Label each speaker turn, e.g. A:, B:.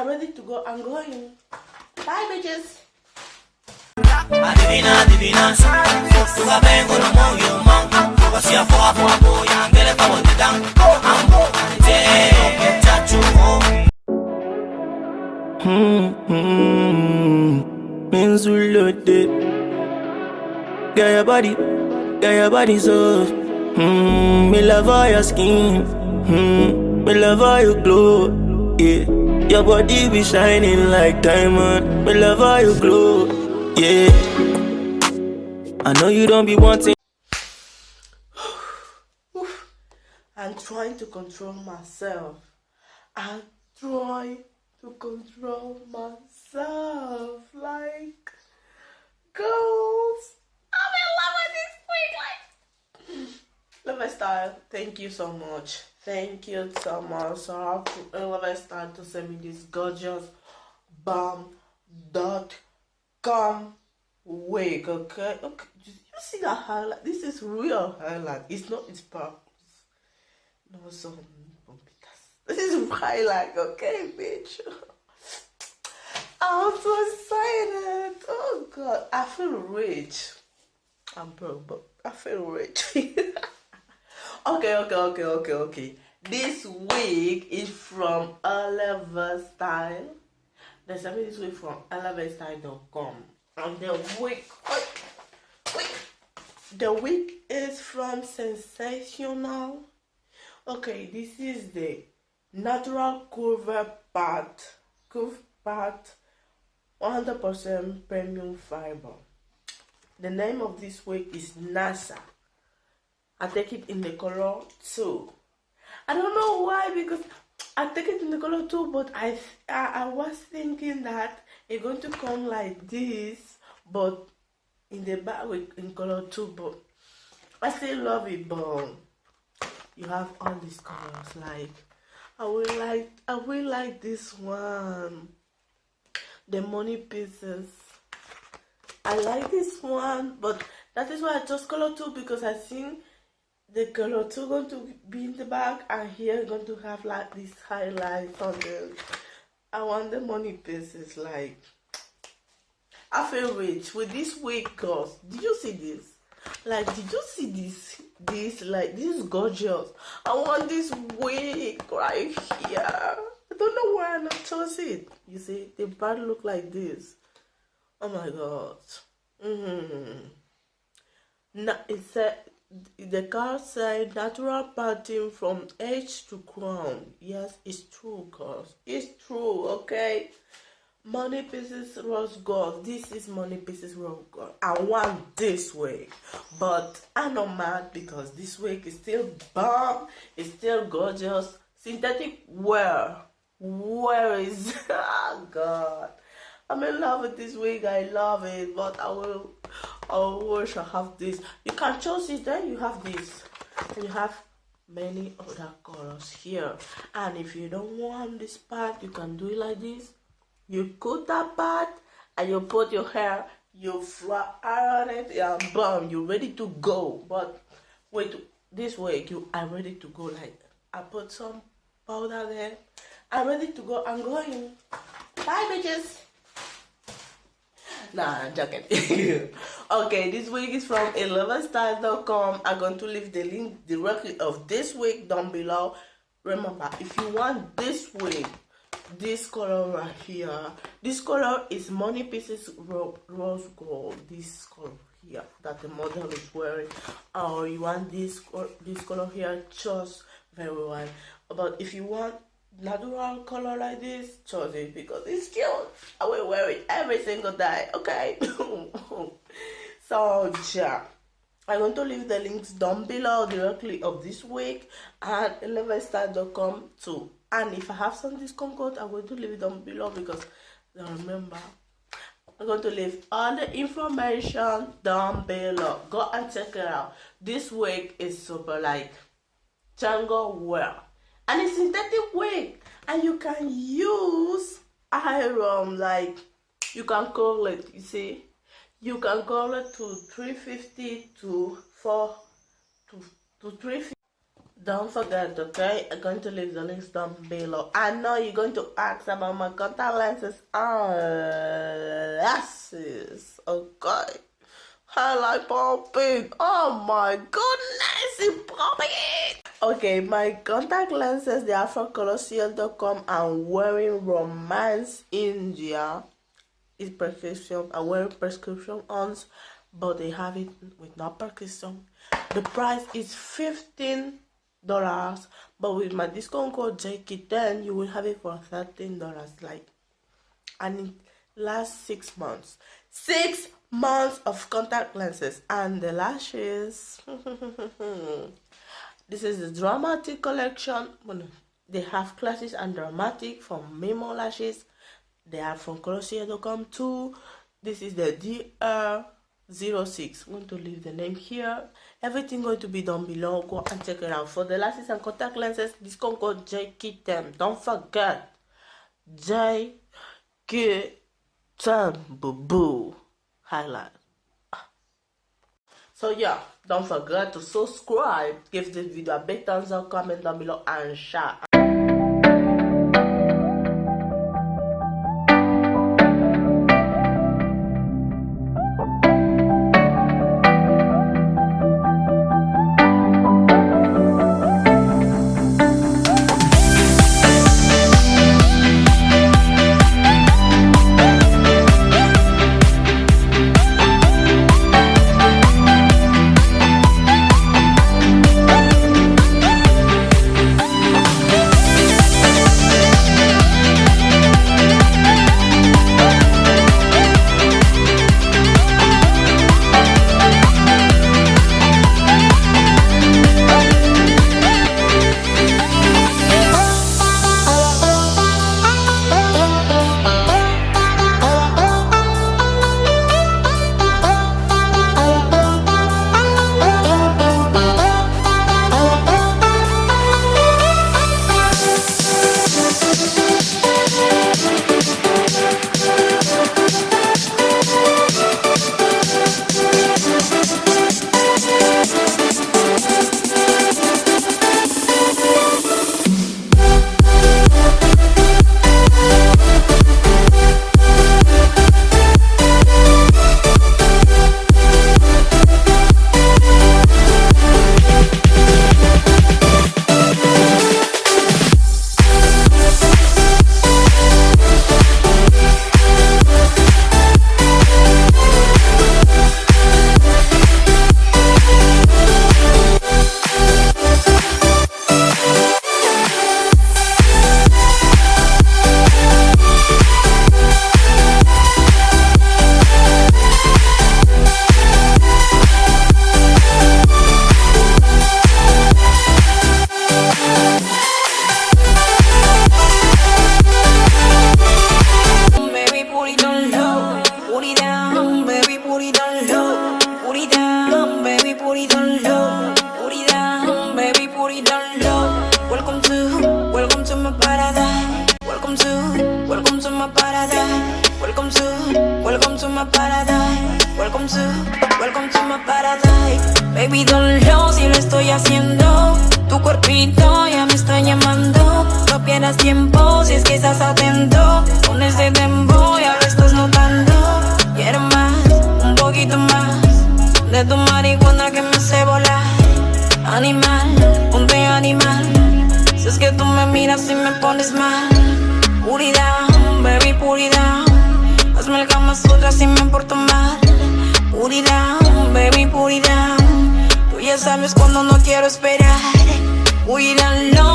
A: I'm ready to go. I'm going. Bye, bitches.
B: Means we loaded. Get your body so. Me love all your skin. Me love all your glow. Yeah, your body be shining like diamond. Me love all your glow. Yeah, I know you don't be wanting.
A: I'm trying to control myself. I'm trying to control myself. Like, girls, I'm in love with this week. Like, ELEVATESTYLES, thank you so much. Thank you so much. So I have to ELEVATESTYLES to send me this gorgeous bomb.com wig. Okay, you see that highlight? This is real highlight. It's not. It's purple. No, some this is highlight, okay, bitch. I'm so excited. Oh god, I feel rich. I'm broke, but I feel rich. Okay. This wig is from ELEVATESTYLES. They sent me this wig from ELEVATESTYLES.com, and the wig is from Sensationnel. Okay, this is the natural curve part, 100% premium fiber. The name of this wig is Nasha. I take it in the color 2. I don't know why, because I take it in the color 2, but I was thinking that it's going to come like this, but in the back in color 2. But I still love it, but you have all these colors. Like, I will like this one, the money pieces. I like this one, but that is why I chose color 2, because I think the color 2 going to be in the back, and here going to have like this highlights on them. I want the money pieces. Like, I feel rich with this wig. Cause did you see this? Like, did you see this? Like, this is gorgeous. I want this wig right here. I don't know why I not chose it. You see, the part look like this. Oh my god. Now it said the card said natural pattern from edge to crown. Yes, it's true, cause it's true. Okay. Money pieces rose gold. This is money pieces rose gold. I want this wig, but I'm not mad because this wig is still bomb. It's still gorgeous. Synthetic wear. Where is? Oh god, I'm in love with this wig. I love it, but I wish I have this. You can choose it. Then you have this, and you have many other colors here. And if you don't want this part, you can do it like this. You cut that part and you put your hair, you fly around it, and boom, you're ready to go. But wait, this wig, you are ready to go. Like, I put some powder there. I'm ready to go. I'm going. Bye, bitches. Nah, I'm joking. Okay, this wig is from ELEVATESTYLES.com. I'm going to leave the link directly of this wig down below. Remember, if you want this wig, this color right here, this color is money pieces rose gold. This color here that the model is wearing, or you want this color here, choose very well. But if you want natural color like this, choose it because it's cute. I will wear it every single day. Okay. So yeah, I'm going to leave the links down below directly of this wig and ELEVATESTYLES.com too. And if I have some discount code, I'm going to leave it down below because remember, I'm going to leave all the information down below. Go and check it out. This wig is super like jungle wear, and it's synthetic wig, and you can use iron. Like, you can curl it. You see, you can curl it to 350 to 350. Don't forget, okay? I'm going to leave the links down below. I know you're going to ask about my contact lenses and lashes, okay? Highlight popping. Oh my goodness, it's popping. Okay, my contact lenses, they are from colorciel.com. I'm wearing Romance India. It's prescription. I'm wearing prescription ons, but they have it with no prescription. The price is $15, but with my discount code JK10 you will have it for $13. Like, and it lasts 6 months. 6 months of contact lenses. And the lashes, this is the dramatic collection. They have classic and dramatic from Mimo lashes. They are from colorciel.com too. This is the DR06. I'm going to leave the name here. Everything going to be down below. Go and check it out. For the lashes and contact lenses, discount code JK10. Don't forget, JK10 boo boo highlight. So yeah, don't forget to subscribe, give this video a big thumbs up, comment down below and share.
C: Welcome to my paradise. Baby, don't know si lo estoy haciendo. Tu cuerpito ya me está llamando. No pierdas tiempo si es que estás atento. Con este tempo ya lo estás notando. Quiero más, un poquito más de tu marihuana que me hace volar. Animal, ponte animal. Si es que tú me miras y me pones mal. Put it down, baby, put it down. Hazme el Kama Sutra si me porto mal. Put it down, baby, put it down. Tú ya sabes cuando no quiero esperar. Put it down low.